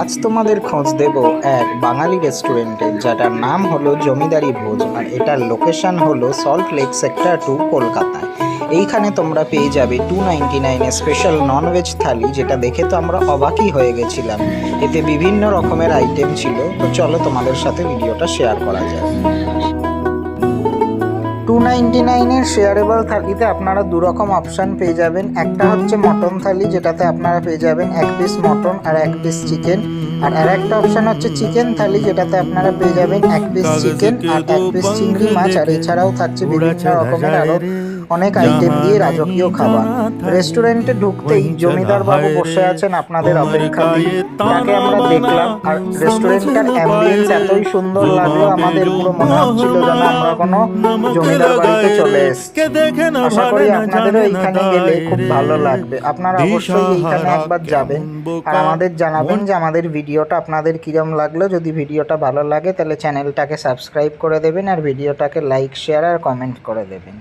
আজ তোমাদের খোঁজ দেব এক বাঙালি রেস্টুরেন্টের, যেটার নাম হলো জমিদারি ভোজ, আর এটার লোকেশন হলো সল্ট লেক সেক্টর 2 কলকাতায়। এইখানে তোমরা পেয়ে যাবে 299 স্পেশাল ননভেজ থালি, যেটা দেখে তো আমরা অবাকই হয়ে গেছিলাম। এতে বিভিন্ন রকমের আইটেম ছিল। তো চলো তোমাদের সাথে ভিডিওটা শেয়ার করা যায়। 299-এর শেয়ারেবল থালিতে আপনারা দুরকম অপশান পেয়ে যাবেন। একটা হচ্ছে মটন থালি, যেটাতে আপনারা পেয়ে যাবেন 1 পিস মটন আর 1 পিস চিকেন। আর একটা অপশান হচ্ছে চিকেন থালি, যেটাতে আপনারা পেয়ে যাবেন 1 পিস চিকেন আর 1 পিস চিংড়ি মাছ। আর এছাড়াও থাকছে বিভিন্ন রকমের আরও অনেক আইটেম দিয়ে রাজকীয় খাবার। রেস্টুরেন্টে ঢুকতেই জমিদার বাবু বসে আছেন আপনাদের অপেক্ষাতেই। তাকে আমরা দেখলাম, আর রেস্টুরেন্টটার অ্যাম্বিয়েন্স এতই সুন্দর লাগলো, আমাদের পুরো মনে হচ্ছিল যেন আমরা কোনো জমিদার বাড়িতে চলে এসেছি। আশা করি আপনাদেরও এইখানে গেলে খুব ভালো লাগবে। আপনারা অবশ্যই এইখানে একবার যাবেন আর আমাদের জানাবেন যে আমাদের ভিডিওটা আপনাদের কিরম লাগলো। যদি ভিডিওটা ভালো লাগে তাহলে চ্যানেলটাকে সাবস্ক্রাইব করে দেবেন আর ভিডিওটাকে লাইক, শেয়ার আর কমেন্ট করে দেবেন।